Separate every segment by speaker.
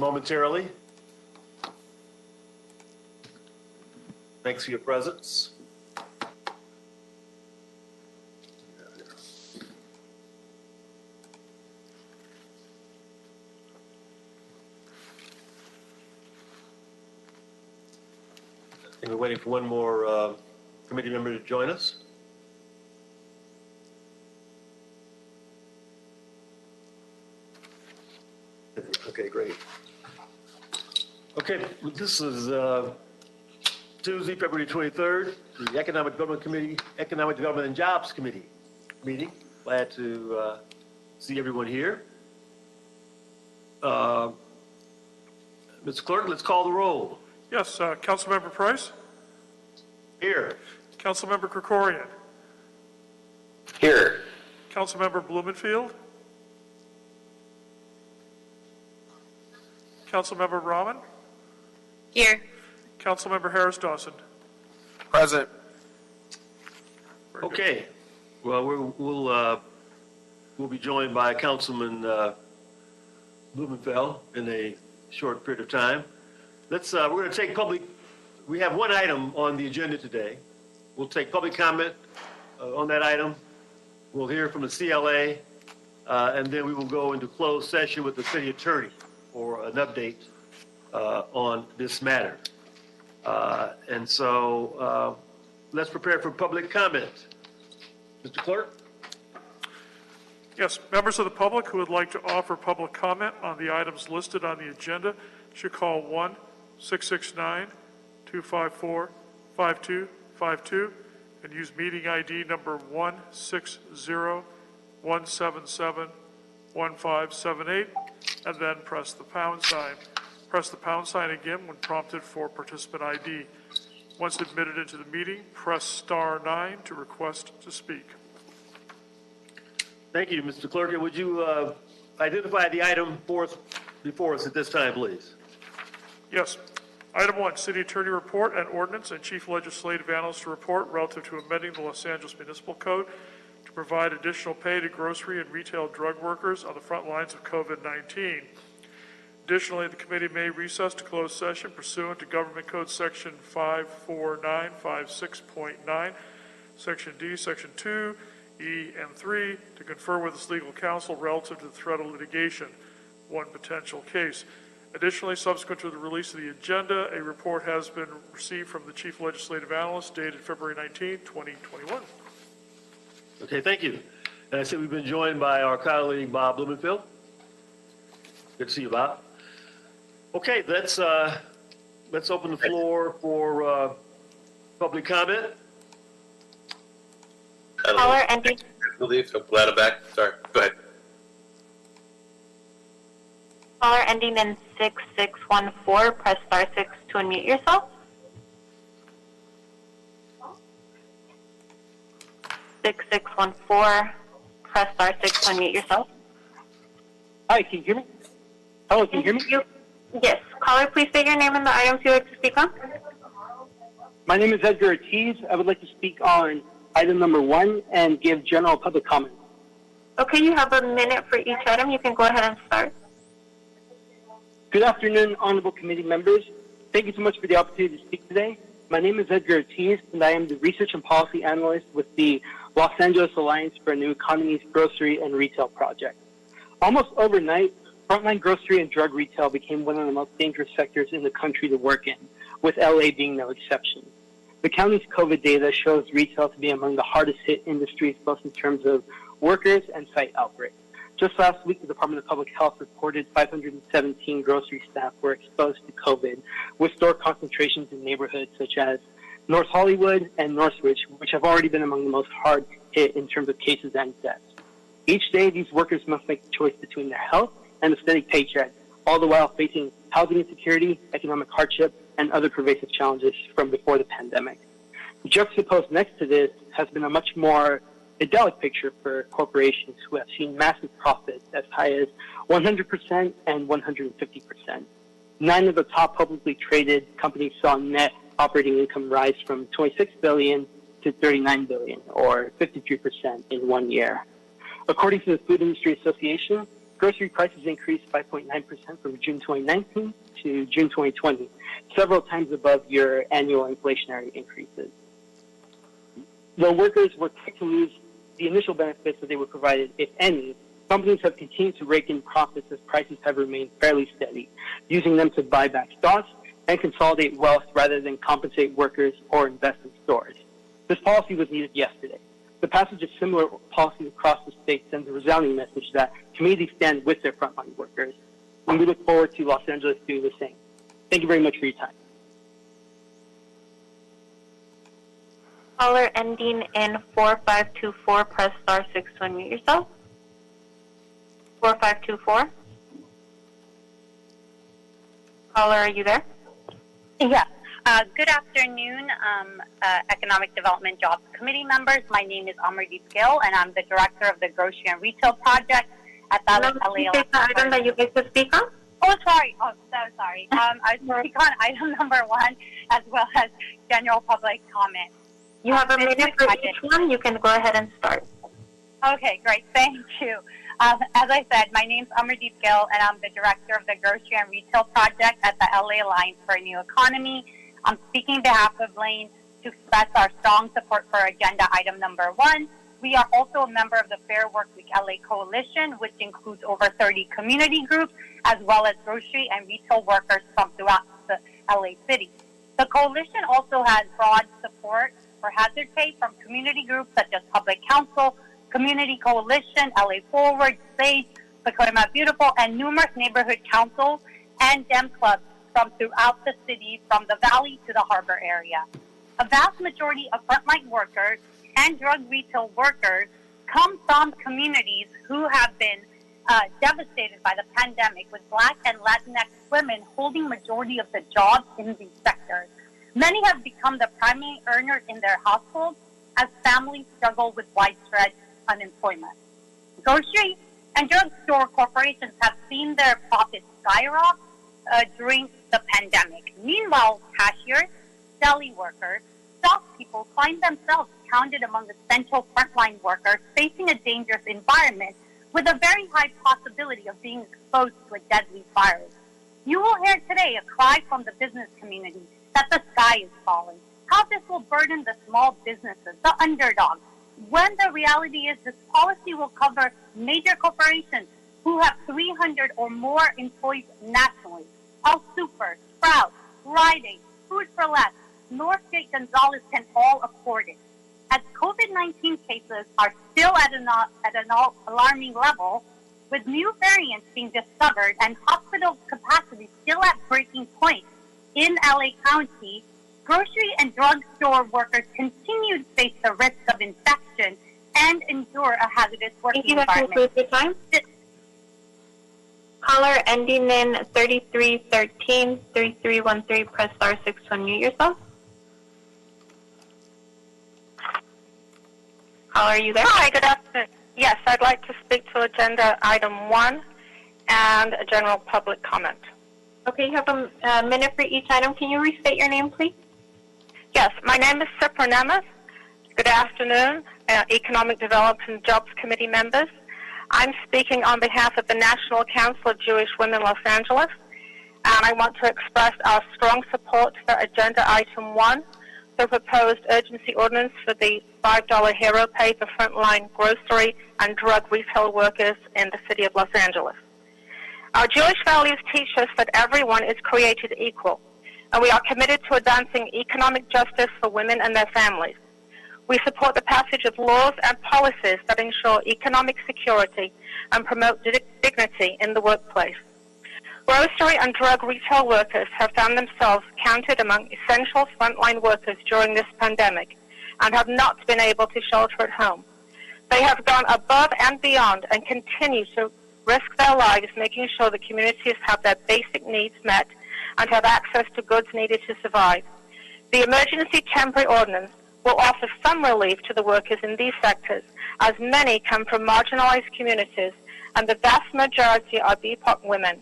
Speaker 1: momentarily. Thanks for your presence. I think we're waiting for one more committee member to join us. Okay, great. Okay, this is Tuesday, February 23rd, the Economic Development and Jobs Committee meeting. Glad to see everyone here. Mr. Clerk, let's call the roll.
Speaker 2: Yes, Councilmember Price?
Speaker 1: Here.
Speaker 2: Councilmember Krikorian?
Speaker 3: Here.
Speaker 2: Councilmember Blumenfield? Councilmember Rahman?
Speaker 4: Here.
Speaker 2: Councilmember Harris Dawson?
Speaker 3: Present.
Speaker 1: Okay. Well, we'll be joined by Councilman Blumenfeld in a short period of time. We're going to take we have one item on the agenda today. We'll take public comment on that item. We'll hear from the CLA, and then we will go into closed session with the city attorney for an update on this matter. And so let's prepare for public comment. Mr. Clerk?
Speaker 2: Yes, members of the public who would like to offer public comment on the items listed on the agenda should call 1-669-254-5252 and use meeting ID number 160-177-1578 and then press the pound sign. Press the pound sign again when prompted for participant ID. Once admitted into the meeting, press *9 to request to speak.
Speaker 1: Thank you, Mr. Clerk. Would you identify the item before us at this time, please?
Speaker 2: Yes. Item 1, City Attorney Report and Ordinance and Chief Legislative Analyst Report relative to amending the Los Angeles Municipal Code to provide additional pay to grocery and retail drug workers on the front lines of COVID-19. Additionally, the committee may recess to closed session pursuant to Government Code Section 54956.9, Section D, Section 2, E, and 3 to confer with its legal counsel relative to the threat of litigation, one potential case. Additionally, subsequent to the release of the agenda, a report has been received from the Chief Legislative Analyst dated February 19, 2021.
Speaker 1: Okay, thank you. And I see we've been joined by our colleague, Bob Blumenfield. Good to see you, Bob. Okay, let's open the floor for public comment.
Speaker 4: Caller ending.
Speaker 3: I believe so. Glad I'm back. Sorry. Go ahead.
Speaker 4: Caller ending in 6614. Press *6 to unmute yourself. 6614. Press *6 to unmute yourself.
Speaker 5: Hi, can you hear me? Hello, can you hear me?
Speaker 4: Yes. Caller, please state your name and the items you would like to speak on.
Speaker 5: My name is Edgar Ortiz. I would like to speak on item number 1 and give general public comment.
Speaker 4: Okay, you have a minute for each item. You can go ahead and start.
Speaker 5: Good afternoon, honorable committee members. Thank you so much for the opportunity to speak today. My name is Edgar Ortiz, and I am the Research and Policy Analyst with the Los Angeles Alliance for a New Economy's Grocery and Retail Project. Almost overnight, frontline grocery and drug retail became one of the most dangerous sectors in the country to work in, with LA being no exception. The county's COVID data shows retail to be among the hardest hit industries, both in terms of workers and site outbreaks. Just last week, the Department of Public Health reported 517 grocery staff were exposed to COVID, with store concentrations in neighborhoods such as North Hollywood and Northridge, which have already been among the most hard hit in terms of cases and deaths. Each day, these workers must make the choice between their health and a steady paycheck, all the while facing housing insecurity, economic hardship, and other pervasive challenges from before the pandemic. Juxtaposed next to this has been a much more idyllic picture for corporations who have seen massive profits as high as 100% and 150%. 9 of the top publicly traded companies saw net operating income rise from $26 billion to $39 billion, or 53% in 1 year. According to the Food Industry Association, Grocery prices increased 5.9% from June 2019 to June 2020, several times above your annual inflationary increases. Though workers were quick to lose the initial benefits that they were provided, if any, companies have continued to rake in profits as prices have remained fairly steady, using them to buy back stocks and consolidate wealth rather than compensate workers or invest in stores. This policy was needed yesterday. The passage of similar policies across the state sends a resounding message that communities stand with their frontline workers, and we look forward to Los Angeles doing the same. Thank you very much for your time.
Speaker 4: Caller ending in 4524, press star 6 to unmute yourself. 4524. Caller, are you there?
Speaker 6: Yes. Good afternoon, Economic Development Jobs Committee members. My name is Amardeep Gill, and I'm the Director of the Grocery and Retail Project at the LA.
Speaker 4: The item that you guys to speak on?
Speaker 6: Oh, sorry. Oh, so sorry. I speak on item number 1 as well as general public comment.
Speaker 4: You have a minute for each one. You can go ahead and start.
Speaker 6: Okay, great. Thank you. As I said, my name is Amardeep Gill, and I'm the Director of the Grocery and Retail Project at the LA Alliance for a New Economy. I'm speaking on behalf of Lane to express our strong support for agenda item number 1. We are also a member of the Fair Workweek LA Coalition, which includes over 30 community groups, as well as grocery and retail workers from throughout the LA city. The coalition also has broad support for hazard pay from community groups such as Public Council, Community Coalition, LA Forward, SAGE, Pacoima Beautiful, and numerous neighborhood councils and Dem clubs from throughout the city, from the valley to the harbor area. A vast majority of frontline workers and drug retail workers come from communities who have been devastated by the pandemic, with Black and Latinx women holding majority of the jobs in these sectors. Many have become the primary earners in their households as families struggle with widespread unemployment. Grocery and drugstore corporations have seen their profits skyrocket during the pandemic. Meanwhile, cashiers, deli workers, shopkeepers find themselves counted among essential frontline workers facing a dangerous environment with a very high possibility of being exposed to a deadly virus. You will hear today a cry from the business community that the sky is falling, how this will burden the small businesses, the underdogs, when the reality is this policy will cover major corporations who have 300 or more employees nationally. El Super, Sprouts, Rite Aid, Food for Less, Northgate, Gonzalez can all afford it. As COVID-19 cases are still at an alarming level, with new variants being discovered and hospital capacity still at breaking point in LA County, grocery and drugstore workers continue to face the risk of infection and endure a hazardous working environment.
Speaker 4: Thank you. That concludes your time. Caller ending in 3313, 3313, press star 6 to unmute yourself. Caller, are you there?
Speaker 7: Hi, good afternoon. Yes, I'd like to speak to agenda item 1 and a general public comment.
Speaker 4: Okay, you have a minute for each item. Can you restate your name, please?
Speaker 7: Yes, my name is Sipra Nemeth. Good afternoon, Economic Development and Jobs Committee members. I'm speaking on behalf of the National Council of Jewish Women Los Angeles, and I want to express our strong support for agenda item 1, the proposed urgency ordinance for the $5 hero pay for frontline grocery and drug retail workers in the city of Los Angeles. Our Jewish values teach us that everyone is created equal, and we are committed to advancing economic justice for women and their families. We support the passage of laws and policies that ensure economic security and promote dignity in the workplace. Grocery and drug retail workers have found themselves counted among essential frontline workers during this pandemic and have not been able to shelter at home. They have gone above and beyond and continue to risk their lives making sure the communities have their basic needs met and have access to goods needed to survive. The emergency temporary ordinance will offer some relief to the workers in these sectors, as many come from marginalized communities and the vast majority are BIPOC women.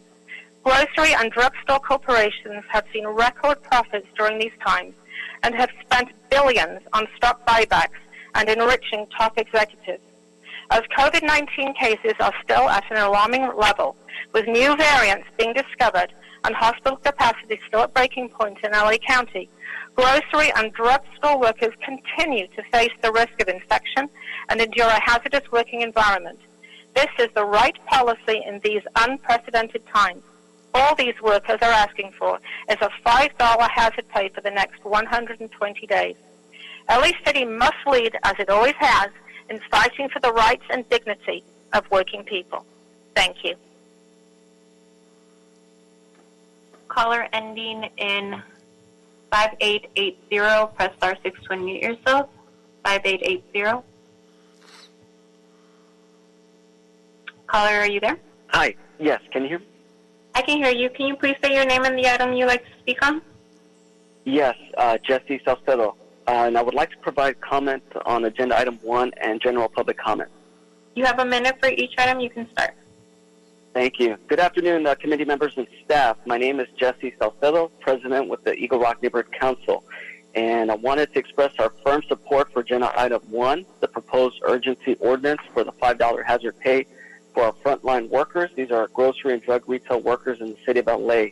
Speaker 7: Grocery and drugstore corporations have seen record profits during these times and have spent billions on stock buybacks and enriching top executives. as COVID-19 cases are still at an alarming level, with new variants being discovered and hospital capacity still at breaking point in LA County, grocery and drugstore workers continue to face the risk of infection and endure a hazardous working environment. This is the right policy in these unprecedented times. All these workers are asking for is a $5 hazard pay for the next 120 days. LA City must lead, as it always has, in fighting for the rights and dignity of working people. Thank you.
Speaker 4: Caller ending in 5880, press star 6 to unmute yourself. 5880. Caller, are you there?
Speaker 5: Hi. Yes, can you hear me?
Speaker 4: I can hear you. Can you please say your name and the item you'd like to speak on?
Speaker 5: Yes, Jesse Salcedo. And I would like to provide comment on agenda item 1 and general public comment.
Speaker 4: You have a minute for each item. You can start.
Speaker 5: Thank you. Good afternoon, committee members and staff. My name is Jesse Salcedo, president with the Eagle Rock Neighborhood Council. And I wanted to express our firm support for agenda item 1, the proposed urgency ordinance for the $5 hazard pay for our frontline workers. These are grocery and drug retail workers in the city of LA.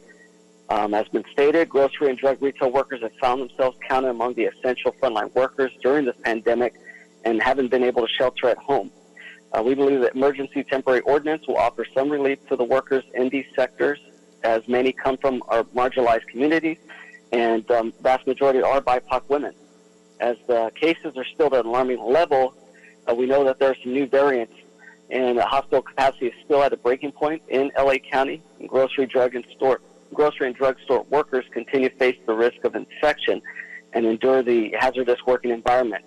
Speaker 5: As been stated, grocery and drug retail workers have found themselves counted among the essential frontline workers during this pandemic and haven't been able to shelter at home. We believe that emergency temporary ordinance will offer some relief to the workers in these sectors, as many come from our marginalized communities, and vast majority are BIPOC women. As the cases are still at an alarming level, we know that there are some new variants, and hospital capacity is still at a breaking point in LA County. And grocery and drug store workers continue to face the risk of infection and endure the hazardous working environment.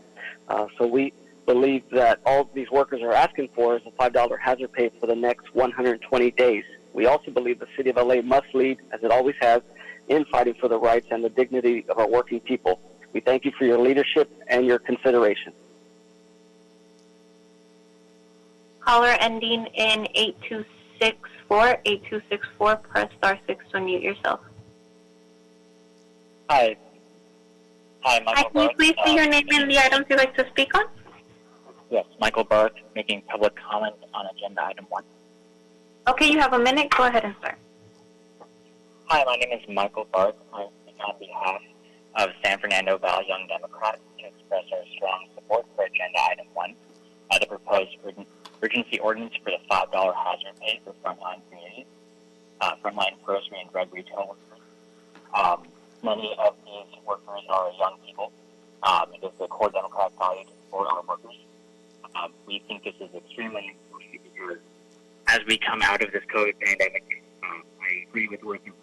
Speaker 5: So we believe that all these workers are asking for is a $5 hazard pay for the next 120 days. We also believe the city of LA must lead, as it always has, in fighting for the rights and the dignity of our working people. We thank you for your leadership and your consideration.
Speaker 4: Caller ending in 8264. 8264, press star 6 to unmute yourself.
Speaker 8: Hi, Michael
Speaker 4: Hi, can you
Speaker 8: Barth.
Speaker 4: please say your name and the items you'd like to speak on?
Speaker 8: Yes, Michael Barth, making public comment on agenda item 1.
Speaker 4: Okay, you have a minute. Go ahead and start.
Speaker 8: Hi, my name is Michael Barth. I'm speaking on behalf of San Fernando Valley Young Democrats to express our strong support for agenda item 1, the proposed urgency ordinance for the $5 hazard pay for frontline communities, frontline grocery and drug retail workers. Many of these workers are young people. It is the core Democrat value to support our workers. We think this is extremely important because as we come out of this COVID pandemic, I agree with what you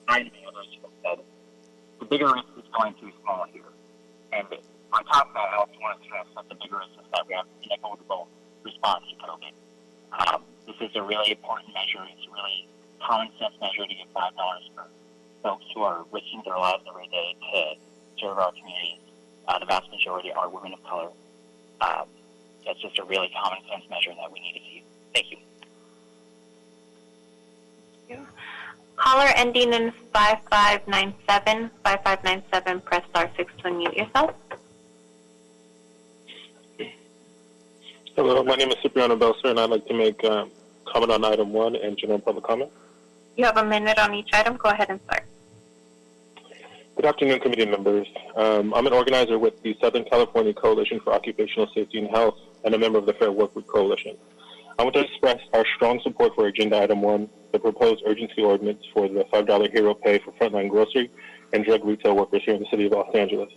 Speaker 8: said. The bigger risk is going too small here. And on top of that, I also want to stress that the bigger risk is that we have an inequitable response to COVID. This is a really important measure. It's a really common sense measure to give $5 for folks who are risking their lives every day to serve our communities. The vast majority are women of color. It's just a really common sense measure that we need to see. Thank you.
Speaker 4: Caller ending in 5597. 5597, press star 6 to unmute yourself.
Speaker 9: Hello, my name is Cipriano Belser, and I'd like to make comment on item 1 and general public comment.
Speaker 4: You have a minute on each item. Go ahead and start.
Speaker 9: Good afternoon, committee members. I'm an organizer with the Southern California Coalition for Occupational Safety and Health and a member of the Fair Workweek Coalition. I want to express our strong support for agenda item 1, the proposed urgency ordinance for the $5 hero pay for frontline grocery and drug retail workers here in the city of Los Angeles.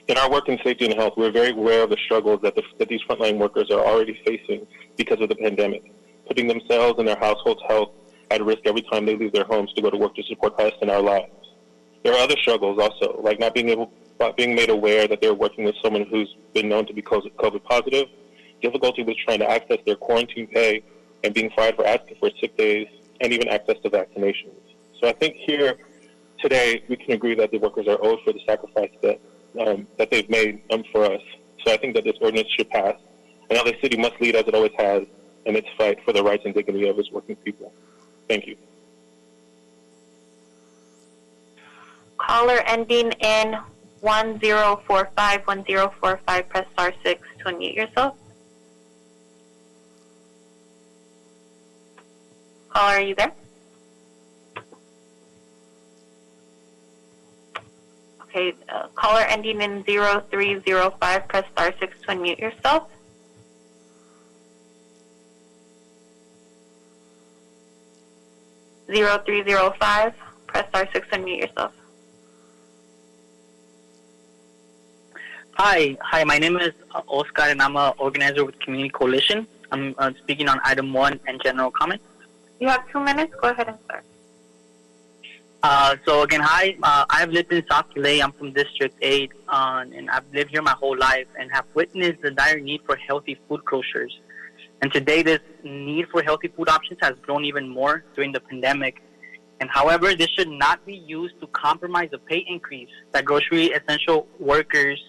Speaker 9: In our work in safety and health, we're very aware of the struggles that these frontline workers are already facing because of the pandemic, putting themselves and their household's health at risk every time they leave their homes to go to work to support us in our lives. There are other struggles also, like not being made aware that they're working with someone who's been known to be COVID positive, difficulty with trying to access their quarantine pay, and being fired for asking for sick days, and even access to vaccinations. So I think here today we can agree that the workers are owed for the sacrifice that they've made for us. So I think that this ordinance should pass, and LA City must lead, as it always has, in its fight for the rights and dignity of its working people. Thank you.
Speaker 4: Caller ending in 1045. 1045, press star 6 to unmute yourself. Caller, are you there? Okay, caller ending in 0305, press star 6 to unmute yourself. Zero 0305, press star 6 to unmute yourself.
Speaker 10: Hi, my name is Oscar, and I'm an organizer with Community Coalition. I'm speaking on item 1 and general comment.
Speaker 4: You have 2 minutes. Go ahead and start.
Speaker 10: So again, hi. I've lived in South LA. I'm from District 8, and I've lived here my whole life and have witnessed the dire need for healthy food grocers. And today, this need for healthy food options has grown even more during the pandemic. And however, this should not be used to compromise the pay increase that grocery essential workers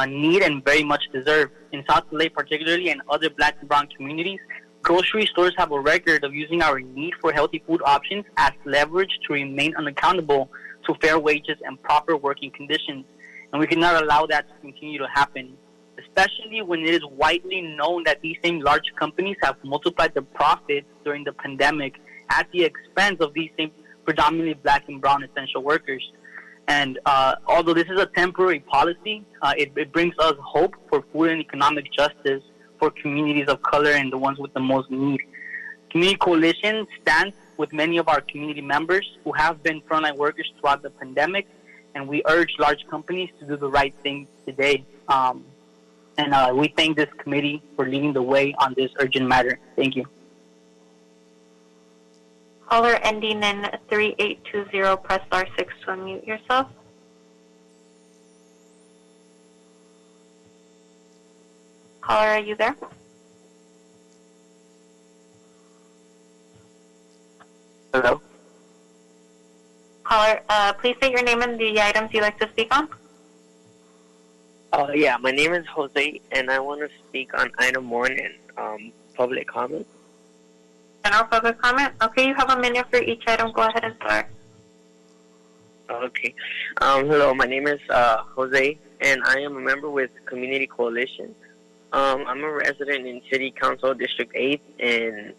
Speaker 10: need and very much deserve. In South LA particularly, and other Black and brown communities, grocery stores have a record of using our need for healthy food options as leverage to remain unaccountable to fair wages and proper working conditions. And we cannot allow that to continue to happen, especially when it is widely known that these same large companies have multiplied their profits during the pandemic at the expense of these same predominantly Black and brown essential workers. And although this is a temporary policy, it brings us hope for food and economic justice for communities of color and the ones with the most need. Community Coalition stands with many of our community members who have been frontline workers throughout the pandemic, and we urge large companies to do the right thing today. And we thank this committee for leading the way on this urgent matter. Thank you.
Speaker 4: Caller ending in 3820, press star 6 to unmute yourself. Caller, are you there?
Speaker 10: Hello?
Speaker 4: Caller, please state your name and the items you'd like to speak on.
Speaker 11: Yeah, my name is Jose, and I want to speak on item 1 and public comment.
Speaker 4: General public comment? Okay, you have a minute for each item. Go ahead and start.
Speaker 11: Okay. Hello, my name is Jose, and I am a member with Community Coalition. I'm a resident in City Council District 8, and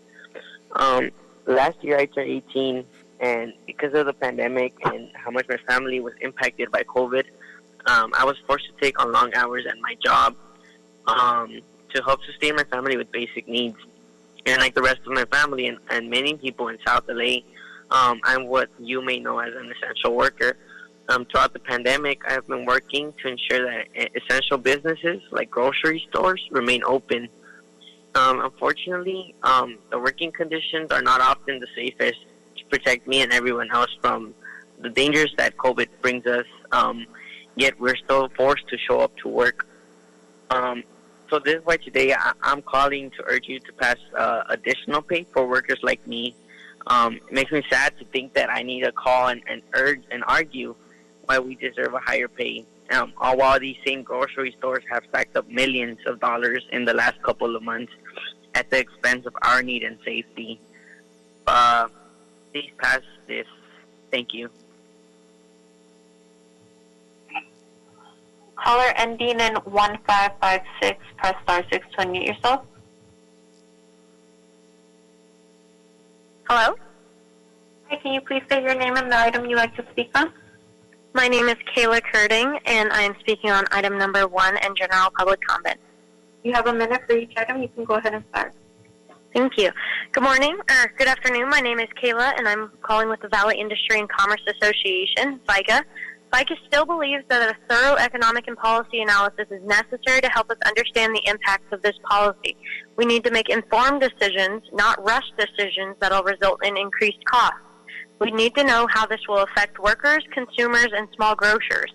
Speaker 11: last year I turned 18, and because of the pandemic and how much my family was impacted by COVID, I was forced to take on long hours at my job to help sustain my family with basic needs. And like the rest of my family and many people in South LA, I'm what you may know as an essential worker. Throughout the pandemic, I have been working to ensure that essential businesses like grocery stores remain open. Unfortunately, the working conditions are not often the safest to protect me and everyone else from the dangers that COVID brings us, yet we're still forced to show up to work. So this is why today I'm calling to urge you to pass additional pay for workers like me. It makes me sad to think that I need to call and urge and argue why we deserve a higher pay, all while these same grocery stores have stacked up millions of dollars in the last couple of months at the expense of our need and safety. Please pass this. Thank you.
Speaker 4: Caller ending in 1556, press star 6 to unmute yourself.
Speaker 7: Hello?
Speaker 4: Hi, can you please state your name and the item you'd like to speak on?
Speaker 7: My name is Cla Report, and I am speaking on item number 1 and general public comment.
Speaker 4: You have a minute for each item. You can go ahead and start.
Speaker 7: Thank you. Good morning, or good afternoon. My name is Kayla, and I'm calling with the Valley Industry and Commerce Association, VICA. VICA still believes that a thorough economic and policy analysis is necessary to help us understand the impacts of this policy. We need to make informed decisions, not rushed decisions that will result in increased costs. We need to know how this will affect workers, consumers, and small grocers.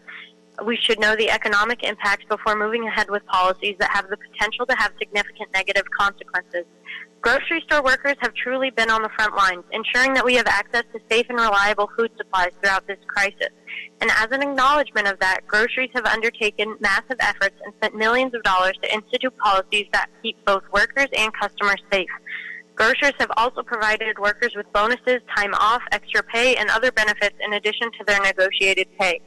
Speaker 7: We should know the economic impacts before moving ahead with policies that have the potential to have significant negative consequences. Grocery store workers have truly been on the front lines, ensuring that we have access to safe and reliable food supplies throughout this crisis. And as an acknowledgement of that, groceries have undertaken massive efforts and spent millions of dollars to institute policies that keep both workers and customers safe. Grocers have also provided workers with bonuses, time off, extra pay, and other benefits in addition to their negotiated pay.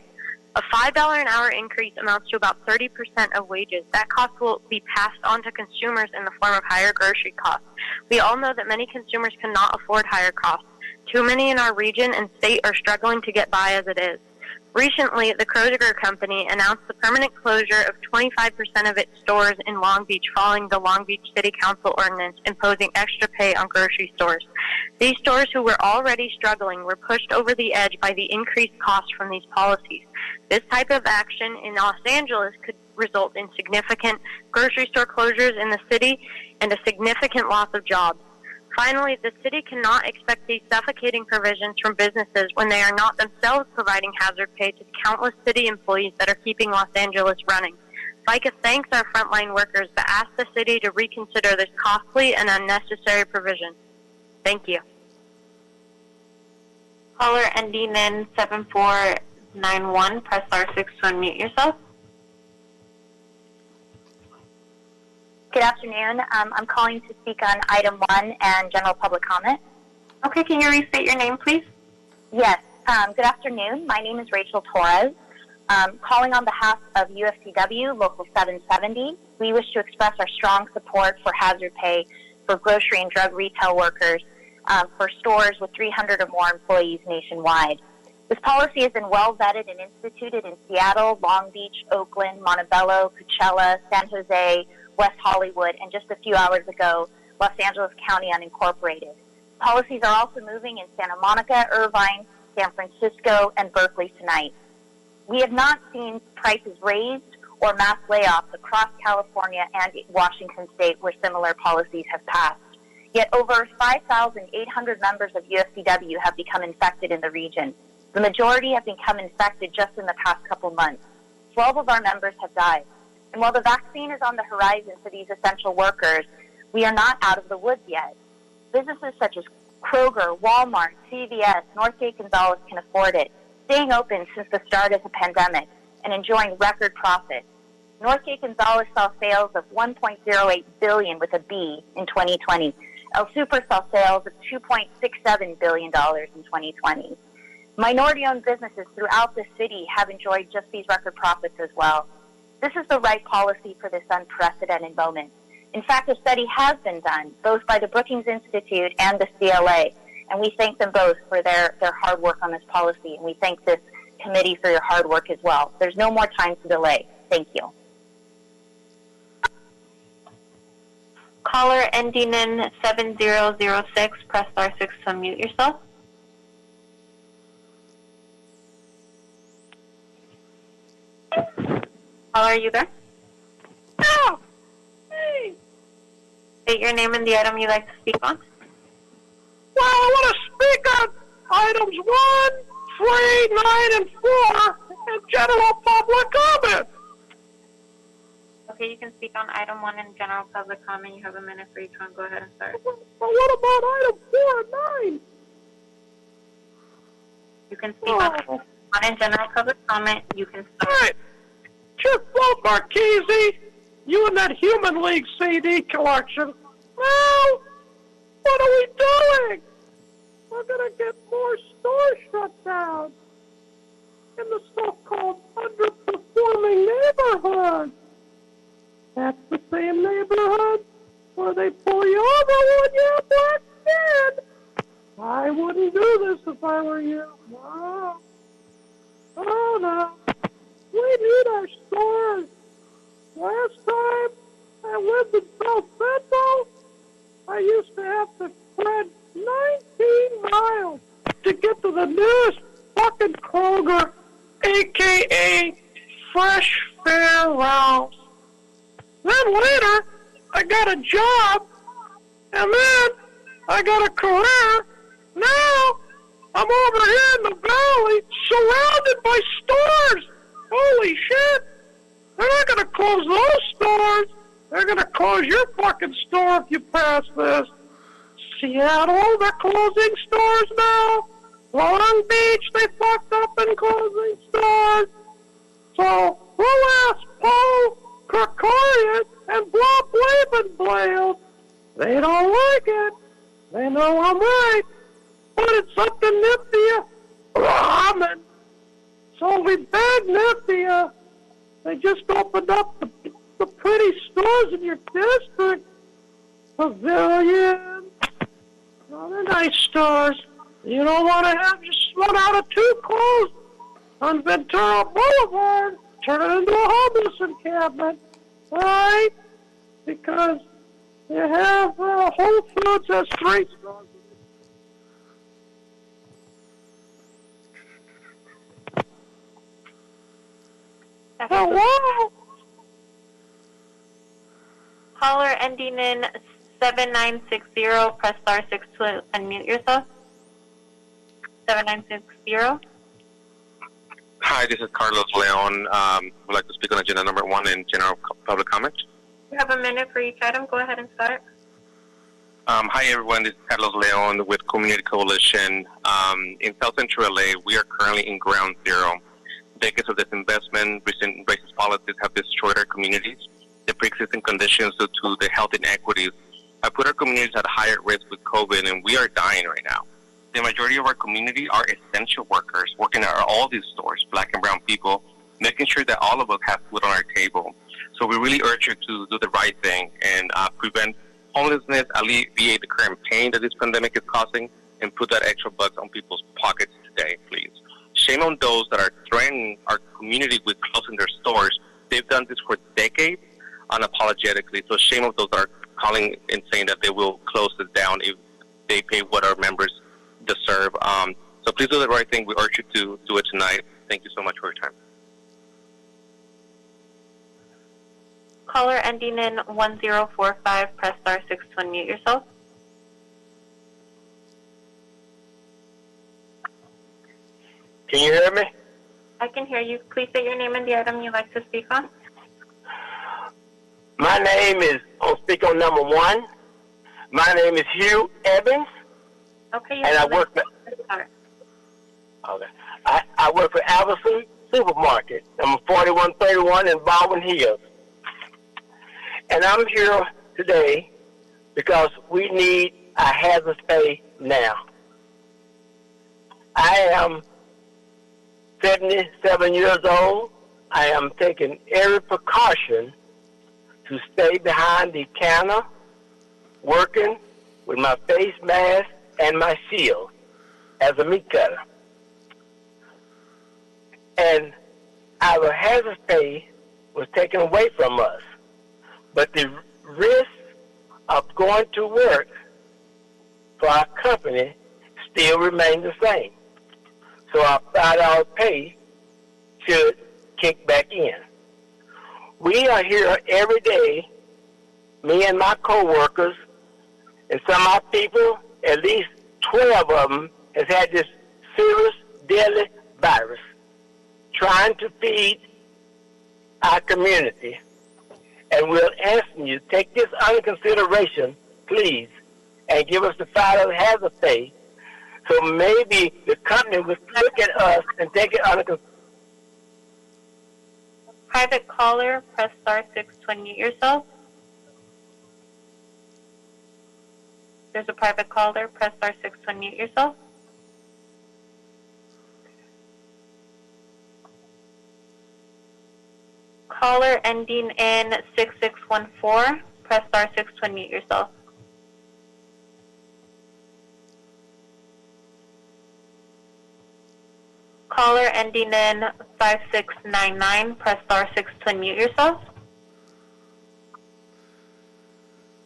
Speaker 7: A $5 an hour increase amounts to about 30% of wages. That cost will be passed on to consumers in the form of higher grocery costs. We all know that many consumers cannot afford higher costs. Too many in our region and state are struggling to get by as it is. Recently, the Kroger Company announced the permanent closure of 25% of its stores in Long Beach following the Long Beach City Council ordinance imposing extra pay on grocery stores. These stores, who were already struggling, were pushed over the edge by the increased costs from these policies. This type of action in Los Angeles could result in significant grocery store closures in the city and a significant loss of jobs. Finally, the city cannot expect these suffocating provisions from businesses when they are not themselves providing hazard pay to the countless city employees that are keeping Los Angeles running. FICA thanks our frontline workers, but asks the city to reconsider this costly and unnecessary provision. Thank you.
Speaker 4: Caller ending in 7491, press star 6 to unmute yourself.
Speaker 6: Good afternoon. I'm calling to speak on item 1 and general public comment.
Speaker 4: Okay, can you restate your name, please?
Speaker 6: Yes. Good afternoon. My name is Rachel Torres. Calling on behalf of UFCW Local 770, we wish to express our strong support for hazard pay for grocery and drug retail workers for stores with 300 or more employees nationwide. This policy has been well vetted and instituted in Seattle, Long Beach, Oakland, Montebello, Coachella, San Jose, West Hollywood, and just a few hours ago, Los Angeles County unincorporated. Policies are also moving in Santa Monica, Irvine, San Francisco, and Berkeley tonight. We have not seen prices raised or mass layoffs across California and Washington State where similar policies have passed. Yet over 5,800 members of UFCW have become infected in the region. The majority have become infected just in the past couple months. 12 of our members have died. And while the vaccine is on the horizon for these essential workers, we are not out of the woods yet. Businesses such as Kroger, Walmart, CVS, Northgate Gonzalez can afford it, staying open since the start of the pandemic and enjoying record profits. Northgate Gonzalez saw sales of $1.08 billion with a B in 2020. El Super saw sales of $2.67 billion in 2020. Minority-owned businesses throughout the city have enjoyed just these record profits as well. This is the right policy for this unprecedented moment. In fact, a study has been done, both by the Brookings Institute and the CLA, and we thank them both for their hard work on this policy, and we thank this committee for your hard work as well. There's no more time to delay. Thank you.
Speaker 4: Caller ending in 7006, press star 6 to unmute yourself. Caller, are you there?
Speaker 12: Oh, hey.
Speaker 4: State your name and the item you'd like to speak on.
Speaker 12: Well, I want to speak on items 1, 3, 9, and 4 and general public comment.
Speaker 4: Okay, you can speak on item 1 in general public comment. You have a minute for each one. Go ahead and start.
Speaker 12: But what about item 4 and 9?
Speaker 4: You can speak on item 1 in general public comment. You can start.
Speaker 12: All right. Just vote Marchese, you and that Human League CD collection. Well, what are we doing? We're going to get more stores shut down in the so-called underperforming neighborhood. That's the same neighborhood where they pull you over when you're a black kid. I wouldn't do this if I were you. No. Oh, no. We need our stores. Last time I lived in South Central, I used to have to tread 19 miles to get to the nearest fucking Kroger, a.k.a. Fresh Fairhouse. Then later, I got a job, and then I got a career. Now, I'm over here in the valley, surrounded by stores. Holy shit! They're not going to close those stores. They're going to close your fucking store if you pass this. Seattle, they're closing stores now. Long Beach, they fucked up in closing stores. So, we'll ask Paul Kerkorian and Bob Lebenblad. They don't like it. They know I'm right. But it's up to NIFTY ramen. So we beg NIFTY just opened up the pretty stores in your district. Pavilion. Oh, they're nice stores. You don't want to have just one out of two closed on Ventura Boulevard. Turn it into a homeless encampment, right? Because you have Whole Foods has 3 stores. Hello?
Speaker 4: Caller ending in 7960, press star 6 to unmute yourself. 7960.
Speaker 3: Hi, this is Carlos Leon. I'd like to speak on agenda number 1 in general public comment.
Speaker 4: You have a minute for each item. Go ahead and start.
Speaker 3: Hi, everyone. This is Carlos Leon with Community Coalition. In South Central LA, we are currently in ground zero. Decades of disinvestment, recent racist policies have destroyed our communities. The pre-existing conditions due to the health inequities have put our communities at higher risk with COVID, and we are dying right now. The majority of our community are essential workers working at all these stores, black and brown people, making sure that all of us have food on our table. So we really urge you to do the right thing and prevent homelessness, alleviate the current pain that this pandemic is causing, and put that extra bucks on people's pockets today, please. Shame on those that are threatening our community with closing their stores. They've done this for decades unapologetically. So shame on those that are calling and saying that they will close this down if they pay what our members deserve. So please do the right thing. We urge you to do it tonight. Thank you so much for your time.
Speaker 4: Caller ending in 1045, press star 6 to unmute yourself.
Speaker 12: Can you hear me?
Speaker 4: I can hear you. Please state your name and the item you'd like to speak on.
Speaker 12: My name is, I'll speak on number 1. My name is Hugh Evans.
Speaker 4: Okay.
Speaker 12: And I work for, okay. I work for Albertson Supermarket, number 4131 in Baldwin Hills. And I'm here today because we need a hazard pay now. I am 77 years old. I am taking every precaution to stay behind the counter, working with my face mask and my shield as a meat cutter. And our hazard pay was taken away from us. But the risk of going to work for our company still remains the same. So our $5 pay should kick back in. We are here every day, me and my co-workers, and some of our people, at least 12 of them, has had this serious, deadly virus, trying to feed our community. And we're asking you, take this under consideration, please, and give us the $5 hazard pay, so maybe the company will look at us and take it under consideration.
Speaker 4: Private caller, press star 6 to unmute yourself. There's a private caller, press star 6 to unmute yourself. Caller ending in 6614, press star 6 to unmute yourself. Caller ending in 5699, press star 6 to unmute yourself.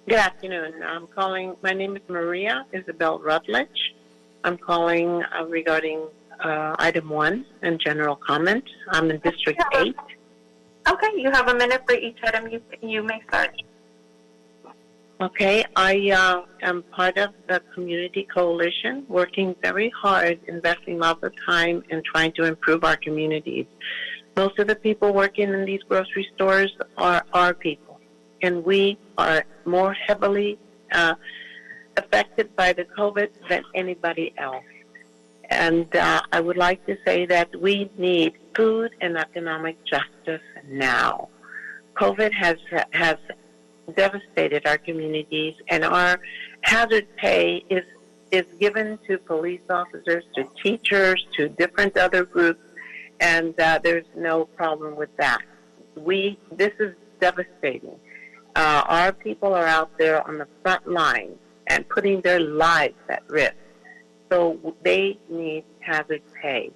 Speaker 13: Good afternoon. I'm calling, my name is Maria Isabel Rutledge. I'm calling regarding item 1 and general comment. I'm in District 8.
Speaker 4: Okay, you have a minute for each item. You may start.
Speaker 13: Okay, I am part of the Community Coalition, working very hard, investing lots of time in trying to improve our communities. Most of the people working in these grocery stores are our people, and we are more heavily affected by the COVID than anybody else. And I would like to say that we need food and economic justice now. COVID has devastated our communities, and our hazard pay is given to police officers, to teachers, to different other groups, and there's no problem with that. this is devastating. Our people are out there on the front line and putting their lives at risk. So they need hazard pay.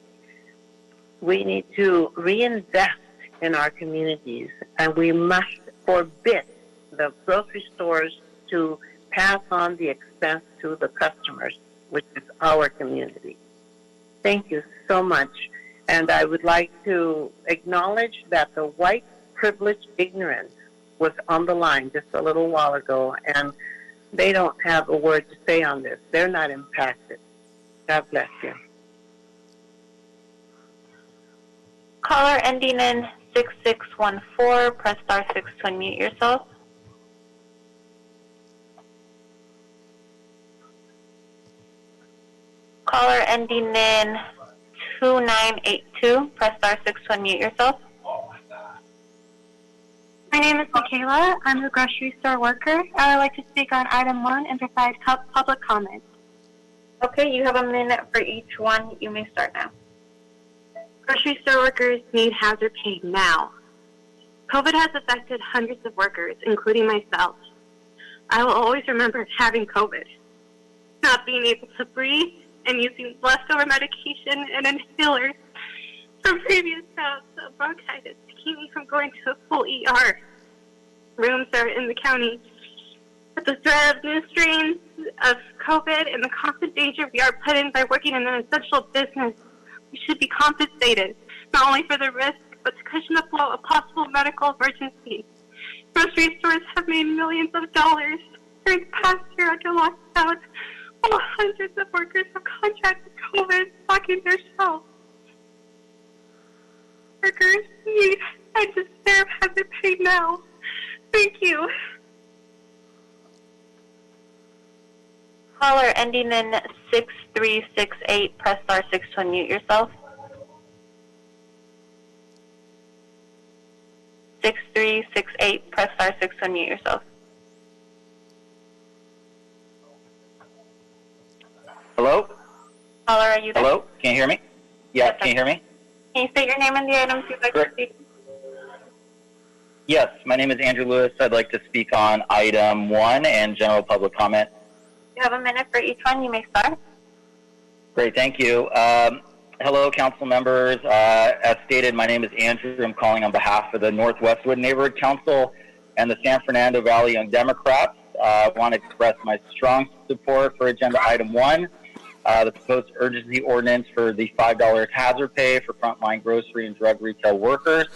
Speaker 13: We need to reinvest in our communities, and we must forbid the grocery stores to pass on the expense to the customers, which is our community. Thank you so much. And I would like to acknowledge that the white privileged ignorance was on the line just a little while ago, and they don't have a word to say on this. They're not impacted. God bless you.
Speaker 4: Caller ending in 6614, press star 6 to unmute yourself. Caller ending in 2982, press star 6 to unmute yourself.
Speaker 14: My name is Michaela. I'm a grocery store worker. I would like to speak on item 1 and provide public comment.
Speaker 4: Okay, you have a minute for each one. You may start now.
Speaker 14: Grocery store workers need hazard pay now. COVID has affected hundreds of workers, including myself. I will always remember having COVID, not being able to breathe, and using leftover medication and inhalers from previous bouts of bronchitis to keep me from going to a full ER. Rooms are in the county. With the threat of new strains of COVID and the constant danger we are put in by working in an essential business, we should be compensated, not only for the risk, but to cushion the blow of possible medical emergencies. Grocery stores have made millions of dollars during the past year under lockdown, while hundreds of workers have contracted COVID, stocking their shelves. Workers need and deserve hazard pay now. Thank you.
Speaker 4: Caller ending in 6368, press star 6 to unmute yourself. 6368, press star 6 to unmute yourself.
Speaker 8: Hello?
Speaker 4: Caller, are you there?
Speaker 8: Hello? Can you hear me? Yes, can you hear me?
Speaker 4: Can you state your name and the items you'd like to speak?
Speaker 8: Yes, my name is Andrew Lewis. I'd like to speak on item 1 and general public comment.
Speaker 4: You have a minute for each one. You may start.
Speaker 8: Great, thank you. Hello, council members. As stated, my name is Andrew. I'm calling on behalf of the Northwestwood Neighborhood Council and the San Fernando Valley Young Democrats. I want to express my strong support for agenda item 1, the proposed urgency ordinance for the $5 hazard pay for frontline grocery and drug retail workers.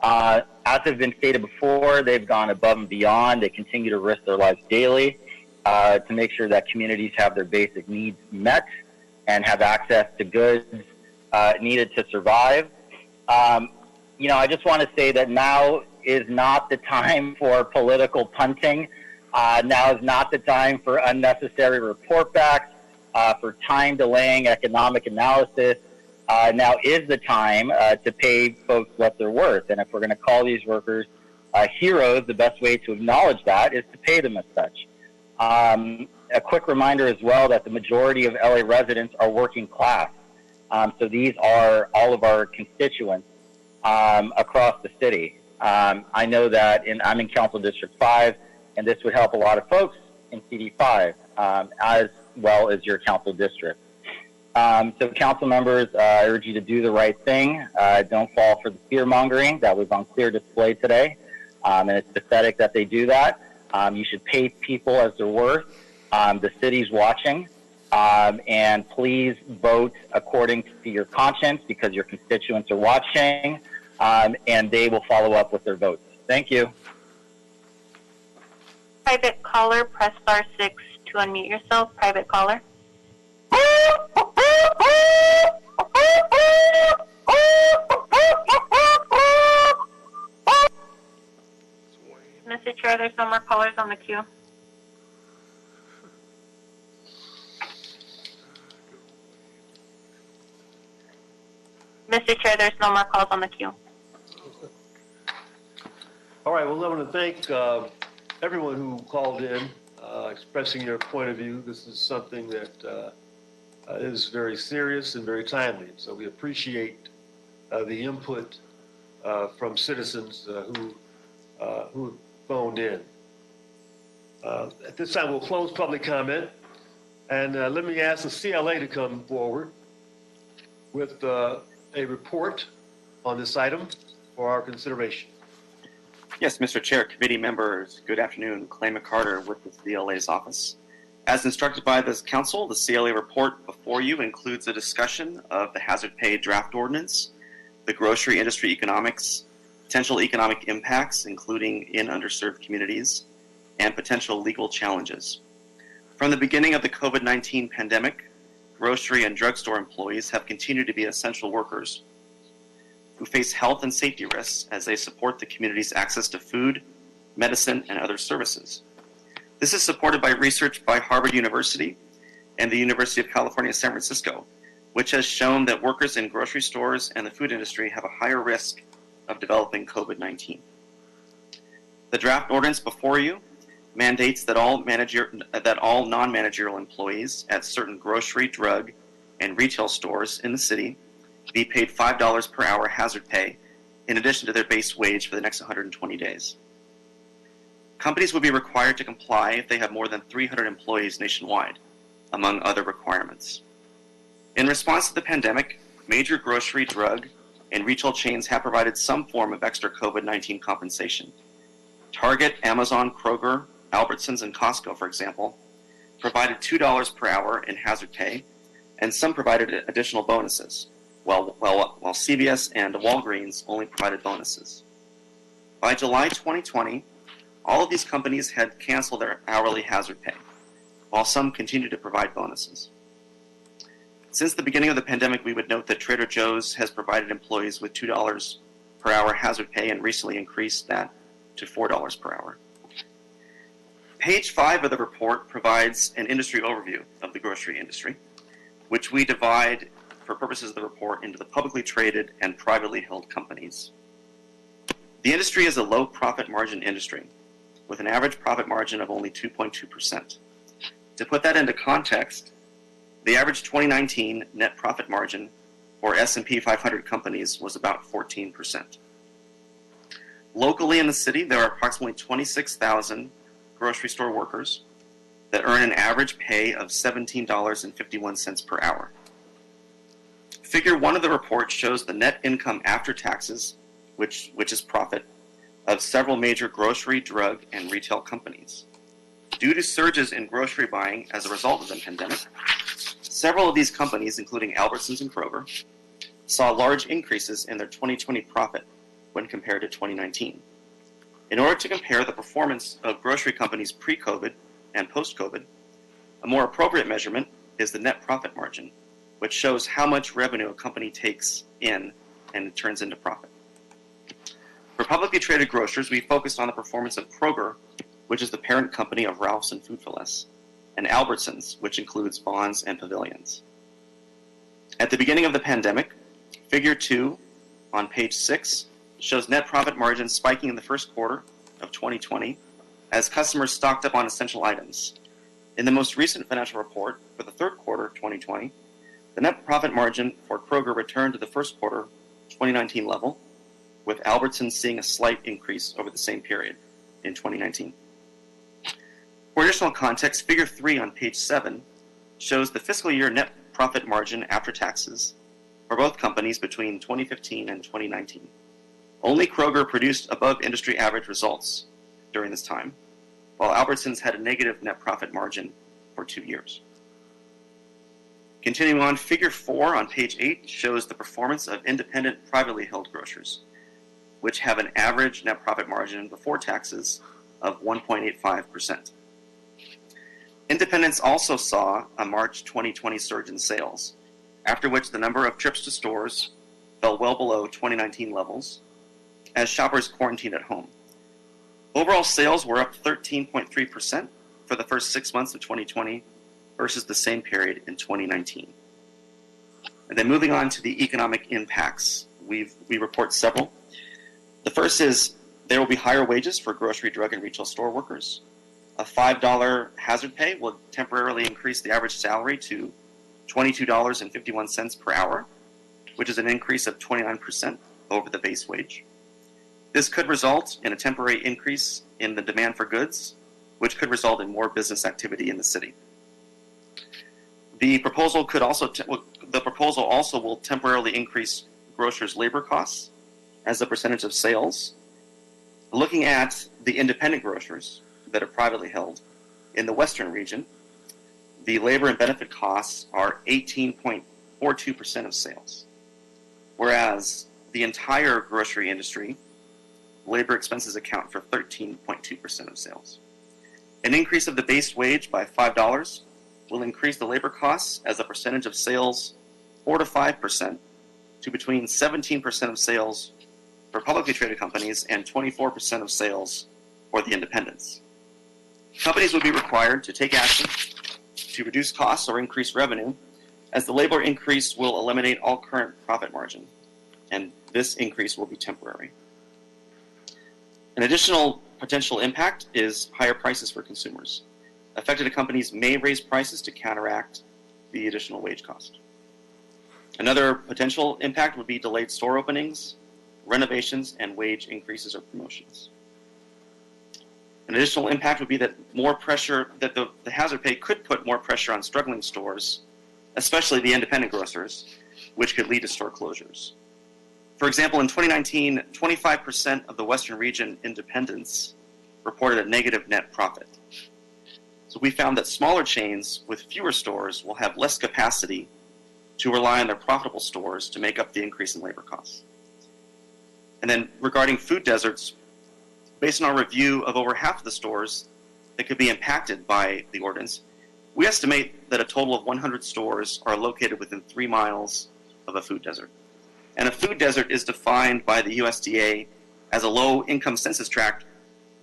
Speaker 8: As has been stated before, they've gone above and beyond. They continue to risk their lives daily to make sure that communities have their basic needs met and have access to goods needed to survive. I just want to say that now is not the time for political punting. Now is not the time for unnecessary report backs, for time delaying economic analysis. Now is the time to pay folks what they're worth. And if we're going to call these workers heroes, the best way to acknowledge that is to pay them as such. A quick reminder as well that the majority of LA residents are working class. So these are all of our constituents across the city. I know that I'm in Council District 5, and this would help a lot of folks in CD5, as well as your council district. So council members, I urge you to do the right thing. Don't fall for the fear-mongering that was on clear display today. And it's pathetic that they do that. You should pay people as they're worth. The city's watching. And please vote according to your conscience because your constituents are watching, and they will follow up with their votes. Thank you.
Speaker 4: Private caller, press star 6 to unmute yourself. Private caller. Mr. Chair, there's no more callers on the queue. Mr. Chair, there's no more calls on the queue.
Speaker 1: All right, well, I want to thank everyone who called in, expressing your point of view. This is something that is very serious and very timely. So we appreciate the input from citizens who phoned in. At this time, we'll close public comment, and let me ask the CLA to come forward with a report on this item for our consideration.
Speaker 15: Yes, Mr. Chair, committee members, good afternoon. Clay McCarter with the CLA's office. As instructed by the Council, the CLA report before you includes a discussion of the hazard pay draft ordinance, the grocery industry economics, potential economic impacts, including in underserved communities, and potential legal challenges. From the beginning of the COVID-19 pandemic, grocery and drugstore employees have continued to be essential workers who face health and safety risks as they support the community's access to food, medicine, and other services. This is supported by research by Harvard University and the University of California, San Francisco, which has shown that workers in grocery stores and the food industry have a higher risk of developing COVID-19. The draft ordinance before you mandates that all non-managerial employees at certain grocery, drug, and retail stores in the city be paid $5 per hour hazard pay in addition to their base wage for the next 120 days. Companies would be required to comply if they have more than 300 employees nationwide, among other requirements. In response to the pandemic, major grocery, drug, and retail chains have provided some form of extra COVID-19 compensation. Target, Amazon, Kroger, Albertsons, and Costco, for example, provided $2 per hour in hazard pay, and some provided additional bonuses, while CVS and Walgreens only provided bonuses. By July 2020, all of these companies had canceled their hourly hazard pay, while some continued to provide bonuses. Since the beginning of the pandemic, we would note that Trader Joe's has provided employees with $2 per hour hazard pay and recently increased that to $4 per hour. Page 5 of the report provides an industry overview of the grocery industry, which we divide for purposes of the report into the publicly traded and privately held companies. The industry is a low profit margin industry with an average profit margin of only 2.2%. To put that into context, the average 2019 net profit margin for S&P 500 companies was about 14%. Locally in the city, there are approximately 26,000 grocery store workers that earn an average pay of $17.51 per hour. Figure 1 of the report shows the net income after taxes, which is profit, of several major grocery, drug, and retail companies. Due to surges in grocery buying as a result of the pandemic, several of these companies, including Albertsons and Kroger, saw large increases in their 2020 profit when compared to 2019. In order to compare the performance of grocery companies pre-COVID and post-COVID, a more appropriate measurement is the net profit margin, which shows how much revenue a company takes in and turns into profit. For publicly traded grocers, we focused on the performance of Kroger, which is the parent company of Ralph's and Food for Less, and Albertsons, which includes Vons and Pavilions. At the beginning of the pandemic, figure 2 on page 6 shows net profit margins spiking in the first quarter of 2020 as customers stocked up on essential items. In the most recent financial report for the third quarter of 2020, the net profit margin for Kroger returned to the first quarter 2019 level, with Albertsons seeing a slight increase over the same period in 2019. For additional context, figure 3 on page 7 shows the fiscal year net profit margin after taxes for both companies between 2015 and 2019. Only Kroger produced above industry average results during this time, while Albertsons had a negative net profit margin for 2 years. Continuing on, figure 4 on page 8 shows the performance of independent privately held grocers, which have an average net profit margin before taxes of 1.85%. Independents also saw a March 2020 surge in sales, after which the number of trips to stores fell well below 2019 levels as shoppers quarantined at home. Overall sales were up 13.3% for the first 6 months of 2020 versus the same period in 2019. And then moving on to the economic impacts, we report several. The first is there will be higher wages for grocery, drug, and retail store workers. A $5 hazard pay will temporarily increase the average salary to $22.51 per hour, which is an increase of 29% over the base wage. This could result in a temporary increase in the demand for goods, which could result in more business activity in the city. The proposal also will temporarily increase grocers' labor costs as a percentage of sales. Looking at the independent grocers that are privately held in the Western region, the labor and benefit costs are 18.42% of sales, whereas the entire grocery industry, labor expenses account for 13.2% of sales. An increase of the base wage by $5 will increase the labor costs as a percentage of sales 4 to 5% to between 17% of sales for publicly traded companies and 24% of sales for the independents. Companies would be required to take action to reduce costs or increase revenue, as the labor increase will eliminate all current profit margin, and this increase will be temporary. An additional potential impact is higher prices for consumers. Affected companies may raise prices to counteract the additional wage cost. Another potential impact would be delayed store openings, renovations, and wage increases or promotions. An additional impact would be that the hazard pay could put more pressure on struggling stores, especially the independent grocers, which could lead to store closures. For example, in 2019, 25% of the Western region independents reported a negative net profit. So we found that smaller chains with fewer stores will have less capacity to rely on their profitable stores to make up the increase in labor costs. And then regarding food deserts, based on our review of over half of the stores that could be impacted by the ordinance, we estimate that a total of 100 stores are located within 3 miles of a food desert. And a food desert is defined by the USDA as a low-income census tract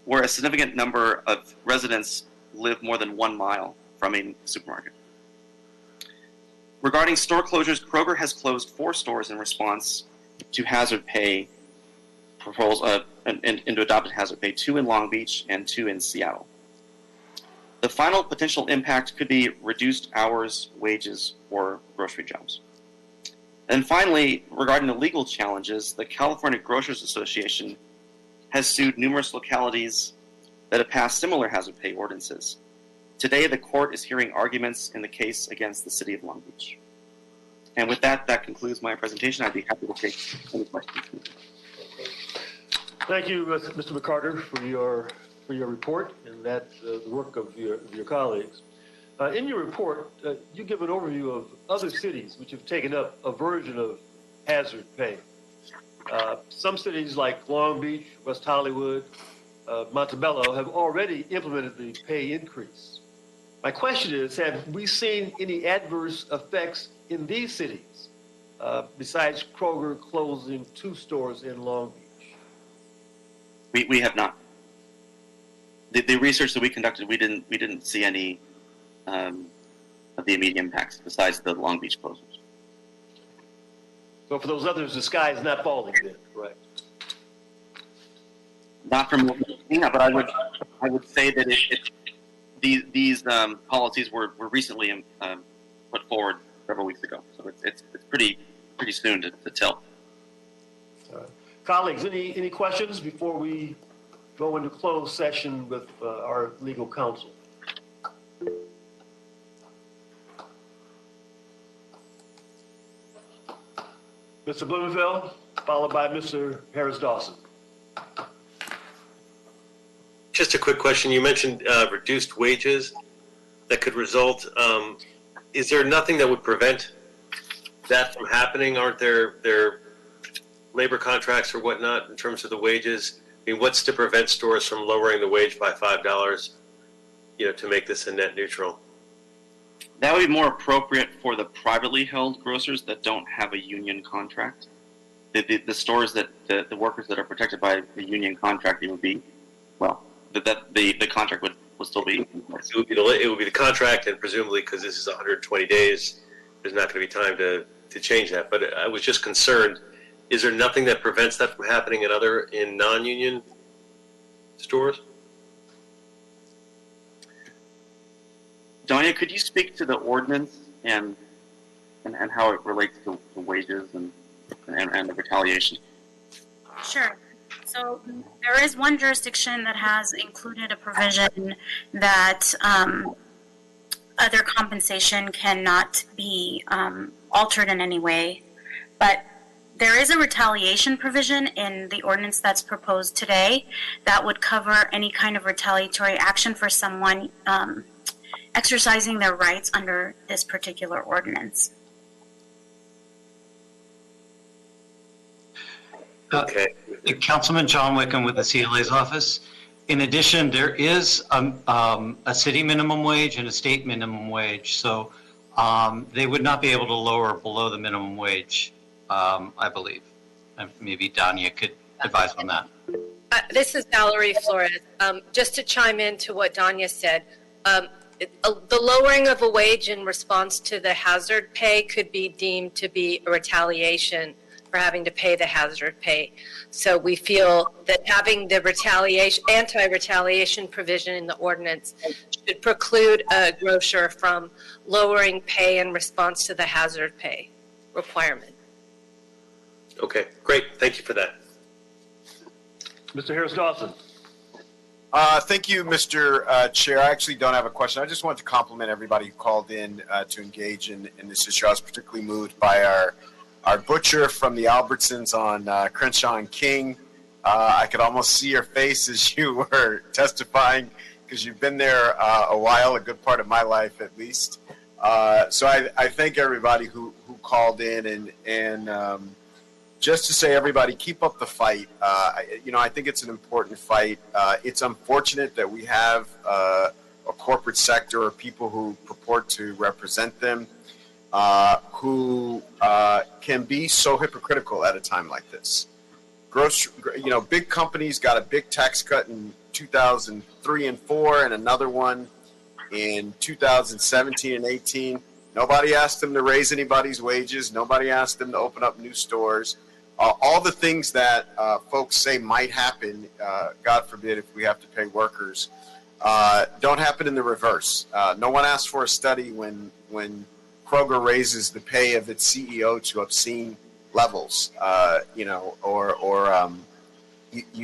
Speaker 15: where a significant number of residents live more than 1 mile from a supermarket. Regarding store closures, Kroger has closed 4 stores in response to hazard pay proposal, into adopted hazard pay, 2 in Long Beach and 2 in Seattle. The final potential impact could be reduced hours, wages, or grocery jobs. And finally, regarding the legal challenges, the California Grocers Association has sued numerous localities that have passed similar hazard pay ordinances. Today, the court is hearing arguments in the case against the city of Long Beach. And with that, that concludes my presentation. I'd be happy to take any questions.
Speaker 1: Thank you, Mr. McCarter, for your report and that the work of your colleagues. In your report, you give an overview of other cities which have taken up a version of hazard pay. Some cities like Long Beach, West Hollywood, Montebello have already implemented the pay increase. My question is, have we seen any adverse effects in these cities besides Kroger closing 2 stores in Long Beach?
Speaker 15: We have not. The research that we conducted, we didn't see any of the immediate impacts besides the Long Beach closures.
Speaker 1: So for those others, the sky is not falling then, correct?
Speaker 15: Not from what we've seen, but I would say that these policies were recently put forward several weeks ago, so it's pretty soon to tell.
Speaker 1: All right. Colleagues, any questions before we go into closed session with our legal counsel? Mr. Blumenfeld, followed by Mr. Harris-Dawson.
Speaker 16: Just a quick question. You mentioned reduced wages that could result. Is there nothing that would prevent that from happening? Aren't there labor contracts or whatnot in terms of the wages? I mean, what's to prevent stores from lowering the wage by $5, to make this a net neutral?
Speaker 15: That would be more appropriate for the privately held grocers that don't have a union contract. The stores that the workers that are protected by the union contract, it would be, well, the contract would still be.
Speaker 16: It would be the contract, and presumably because this is 120 days, there's not going to be time to change that. But I was just concerned, is there nothing that prevents that from happening in non-union stores?
Speaker 15: Donia, could you speak to the ordinance and how it relates to wages and the retaliation?
Speaker 17: Sure. So there is one jurisdiction that has included a provision that other compensation cannot be altered in any way. But there is a retaliation provision in the ordinance that's proposed today that would cover any kind of retaliatory action for someone exercising their rights under this particular ordinance.
Speaker 16: Okay.
Speaker 18: Councilman John Wickham with the CLA's office. In addition, there is a city minimum wage and a state minimum wage, so they would not be able to lower below the minimum wage, I believe. And maybe Danya could advise on that.
Speaker 19: This is Valerie Flores. Just to chime into what Danya said, the lowering of a wage in response to the hazard pay could be deemed to be a retaliation for having to pay the hazard pay. So we feel that having the anti-retaliation provision in the ordinance should preclude a grocer from lowering pay in response to the hazard pay requirement.
Speaker 16: Okay, great. Thank you for that.
Speaker 1: Mr. Harris Dawson.
Speaker 20: Thank you, Mr. Chair. I actually don't have a question. I just wanted to compliment everybody who called in to engage in this issue. I was particularly moved by our butcher from the Albertsons on Crenshaw and King. I could almost see your face as you were testifying because you've been there a while, a good part of my life at least. So I thank everybody who called in and just to say, everybody, keep up the fight. I think it's an important fight. It's unfortunate that we have a corporate sector or people who purport to represent them who can be so hypocritical at a time like this. Big companies got a big tax cut in 2003 and 4 and another one in 2017 and 18. Nobody asked them to raise anybody's wages. Nobody asked them to open up new stores. All the things that folks say might happen, God forbid, if we have to pay workers, don't happen in the reverse. No one asked for a study when Kroger raises the pay of its CEO to obscene levels, you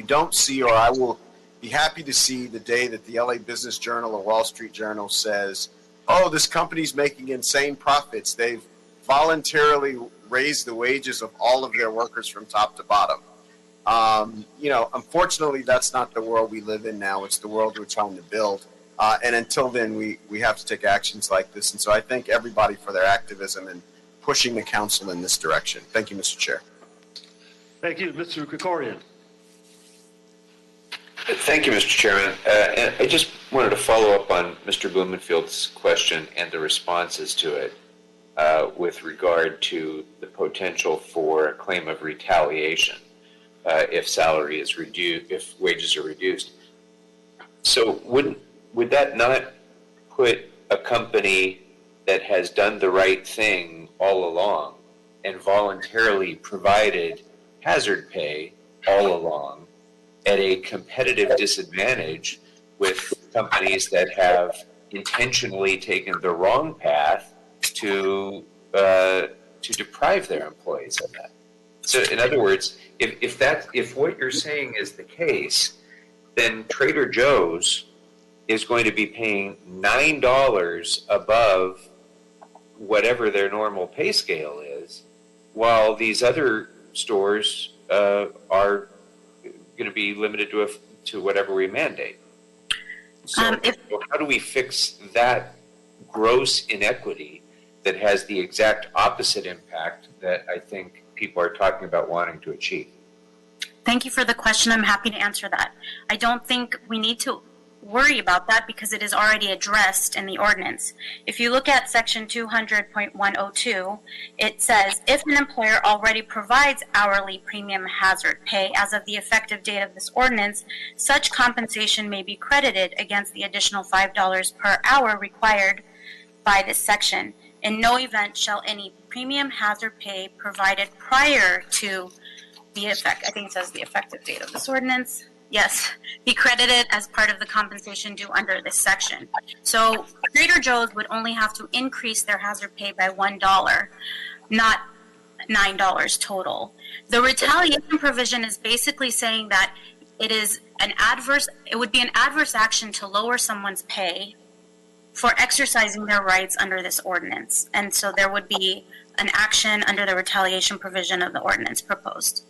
Speaker 20: don't see, or I will be happy to see the day that the LA Business Journal or Wall Street Journal says, oh, this company's making insane profits. They've voluntarily raised the wages of all of their workers from top to bottom. Unfortunately, that's not the world we live in now. It's the world we're trying to build. And until then, we have to take actions like this. And so I thank everybody for their activism and pushing the council in this direction. Thank you, Mr. Chair.
Speaker 1: Thank you, Mr. Krikorian.
Speaker 21: Thank you, Mr. Chairman. And I just wanted to follow up on Mr. Blumenfield's question and the responses to it with regard to the potential for a claim of retaliation if salary is reduced, if wages are reduced. So would that not put a company that has done the right thing all along and voluntarily provided hazard pay all along at a competitive disadvantage with companies that have intentionally taken the wrong path to deprive their employees of that? So in other words, if what you're saying is the case, then Trader Joe's is going to be paying $9 above whatever their normal pay scale is, while these other stores are going to be limited to whatever we mandate. So how do we fix that gross inequity that has the exact opposite impact that I think people are talking about wanting to achieve?
Speaker 17: Thank you for the question. I'm happy to answer that. I don't think we need to worry about that because it is already addressed in the ordinance. If you look at section 200.102, it says, if an employer already provides hourly premium hazard pay as of the effective date of this ordinance, such compensation may be credited against the additional $5 per hour required by this section. In no event shall any premium hazard pay provided prior to the effect, I think it says the effective date of this ordinance, yes, be credited as part of the compensation due under this section. So Trader Joe's would only have to increase their hazard pay by $1, not $9 total. The retaliation provision is basically saying that it would be an adverse action to lower someone's pay for exercising their rights under this ordinance. And so there would be an action under the retaliation provision of the ordinance proposed.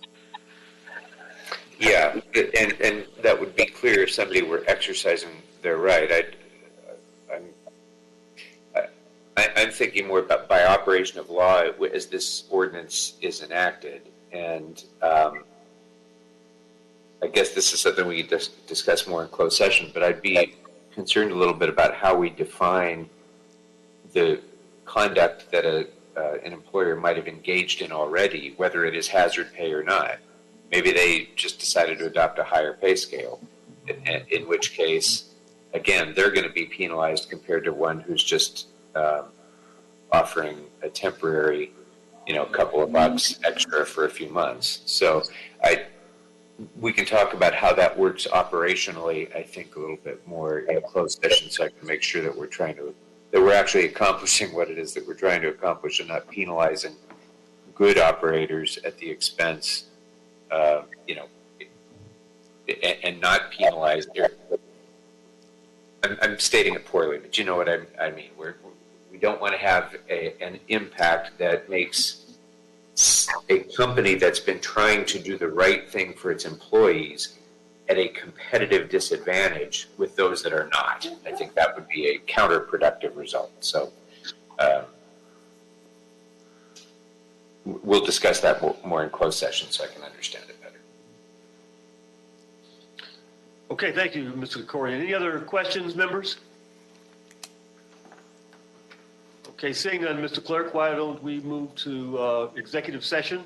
Speaker 21: Yeah, and that would be clear if somebody were exercising their right. I'm thinking more about by operation of law as this ordinance is enacted, and I guess this is something we could discuss more in closed session, but I'd be concerned a little bit about how we define the conduct that an employer might have engaged in already, whether it is hazard pay or not. Maybe they just decided to adopt a higher pay scale, in which case, again, they're going to be penalized compared to one who's just offering a temporary, couple of bucks extra for a few months. So we can talk about how that works operationally, I think, a little bit more in closed session, so I can make sure that we're actually accomplishing what it is that we're trying to accomplish and not penalizing good operators at the expense, and not penalize I'm stating it poorly, but you know what I mean. We don't want to have an impact that makes a company that's been trying to do the right thing for its employees at a competitive disadvantage with those that are not. I think that would be a counterproductive result. So we'll discuss that more in closed session so I can understand it better.
Speaker 1: Okay, thank you, Mr. Corian. Any other questions, members? Okay, seeing none, Mr. Clerk, why don't we move to executive session?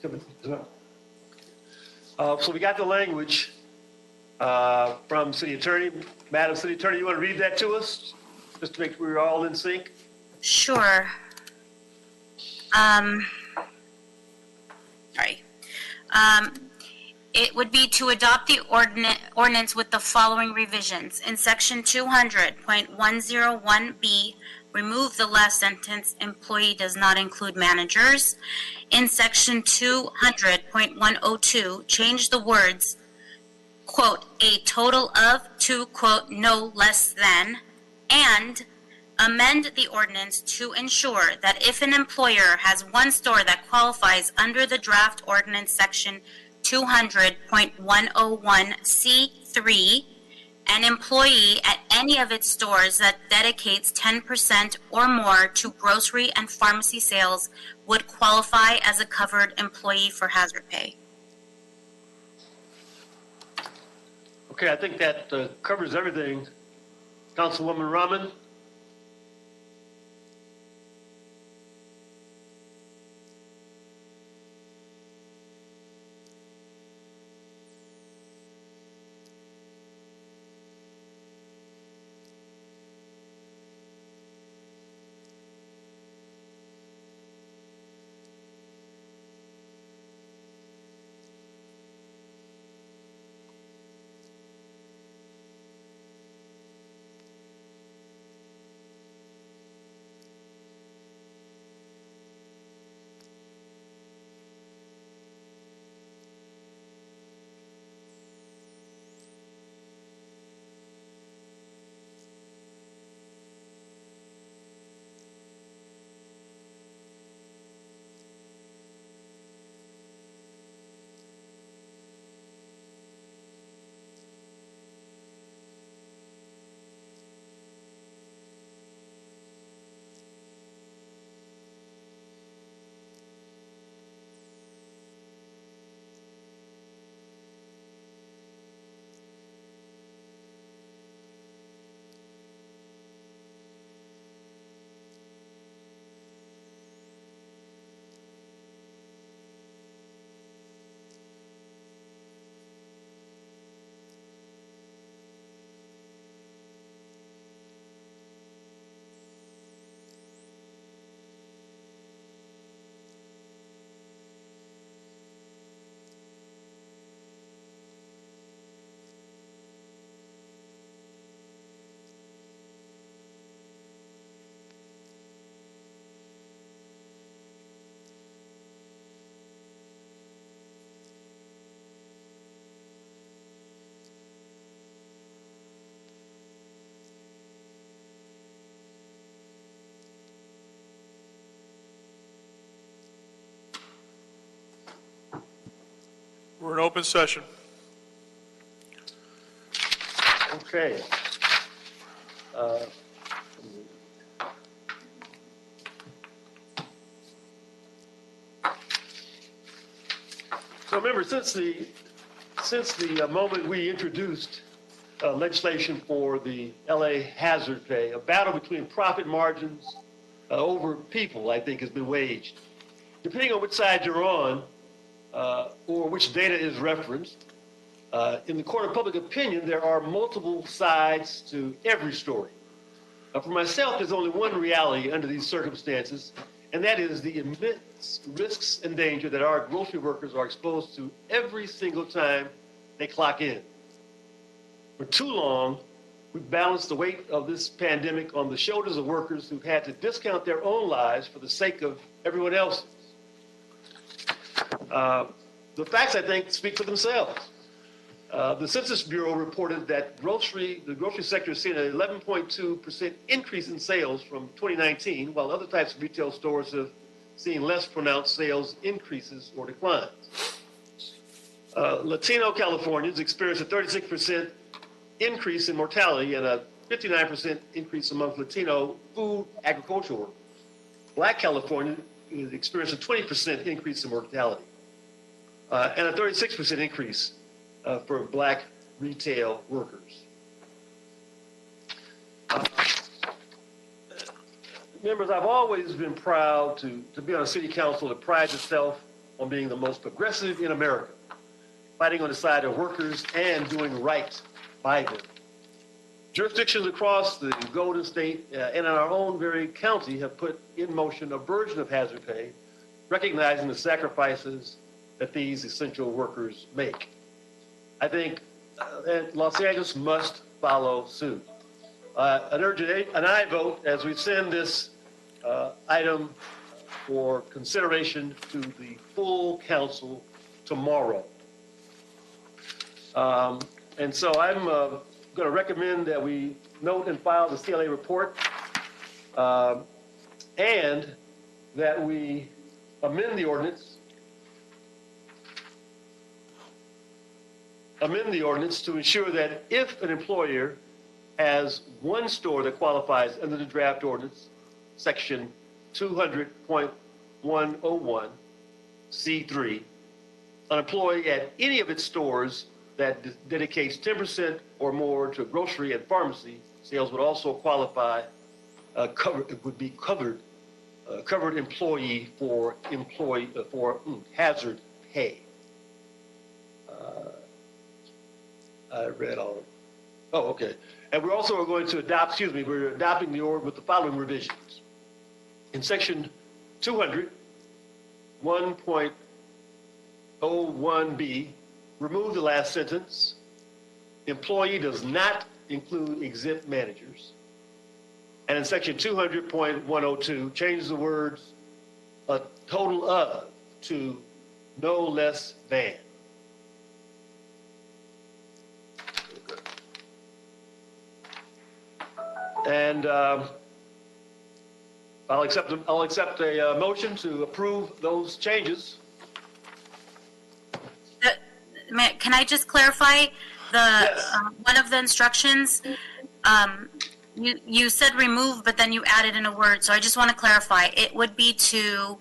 Speaker 1: So we got the language from City Attorney. Madam City Attorney, you want to read that to us? Just to make sure we're all in sync?
Speaker 17: Sure. Sorry. It would be to adopt the ordinance with the following revisions. In section 200.101B, remove the last sentence, employee does not include managers. In section 200.102, change the words, quote, a total of, to, quote, no less than, and amend the ordinance to ensure that if an employer has one store that qualifies under the draft ordinance section 200.101C3, an employee at any of its stores that dedicates 10% or more to grocery and pharmacy sales would qualify as a covered employee for hazard pay.
Speaker 1: Okay, I think that covers everything. Councilwoman Rahman?
Speaker 2: We're in open session.
Speaker 1: Okay. So remember, since the moment we introduced legislation for the LA hazard pay, a battle between profit margins over people, I think, has been waged. Depending on which side you're on, or which data is referenced, in the court of public opinion, there are multiple sides to every story. For myself, there's only one reality under these circumstances, and that is the immense risks and danger that our grocery workers are exposed to every single time they clock in. For too long, we've balanced the weight of this pandemic on the shoulders of workers who've had to discount their own lives for the sake of everyone else's. The facts, I think, speak for themselves. The Census Bureau reported that the grocery sector has seen an 11.2% increase in sales from 2019, while other types of retail stores have seen less pronounced sales increases or declines. Latino Californians experienced a 36% increase in mortality and a 59% increase among Latino food agricultural workers. Black Californians experienced a 20% increase in mortality and a 36% increase for black retail workers. Members, I've always been proud to be on a city council that prides itself on being the most progressive in America, fighting on the side of workers and doing right by them. Jurisdictions across the Golden State and in our own very county have put in motion a version of hazard pay, recognizing the sacrifices that these essential workers make. I think that Los Angeles must follow suit. An aye vote as we send this item for consideration to the full council tomorrow. And so I'm going to recommend that we note and file the CLA report and that we amend the ordinance to ensure that if an employer has one store that qualifies under the draft ordinance, section 200.101 C3, an employee at any of its stores that dedicates 10% or more to grocery and pharmacy sales would also qualify, would be covered employee for hazard pay. I read all of it. Oh, okay. And we're also going to adopt, we're adopting the order with the following revisions. In section 200.1.01B, remove the last sentence. Employee does not include exempt managers. And in section 200.102, change the words a total of to no less than. And I'll accept a motion to approve those changes.
Speaker 17: Can I just clarify the one of the instructions? You said remove, but then you added in a word. So I just want to clarify. It would be to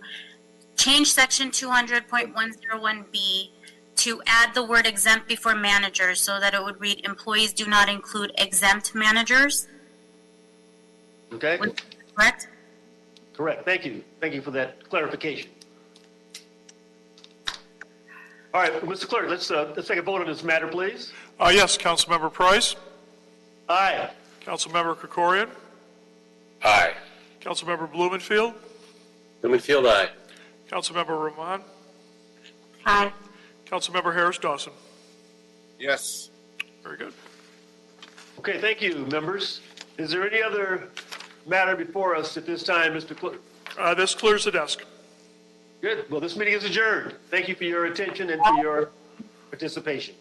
Speaker 17: change section 200.101B to add the word exempt before managers, so that it would read employees do not include exempt managers.
Speaker 1: Okay.
Speaker 17: Correct?
Speaker 1: Correct. Thank you. Thank you for that clarification. All right, Mr. Clerk, let's take a vote on this matter, please.
Speaker 2: Yes, Councilmember Price.
Speaker 1: Aye.
Speaker 2: Councilmember Krikorian.
Speaker 21: Aye.
Speaker 2: Councilmember Blumenfield.
Speaker 16: Blumenfield, aye.
Speaker 2: Councilmember Rahman.
Speaker 4: Aye.
Speaker 2: Councilmember Harris Dawson.
Speaker 20: Yes.
Speaker 2: Very good.
Speaker 1: Okay, thank you, members. Is there any other matter before us at this time, Mr. Clerk?
Speaker 2: This clears the desk.
Speaker 1: Good. Well, this meeting is adjourned. Thank you for your attention and for your participation.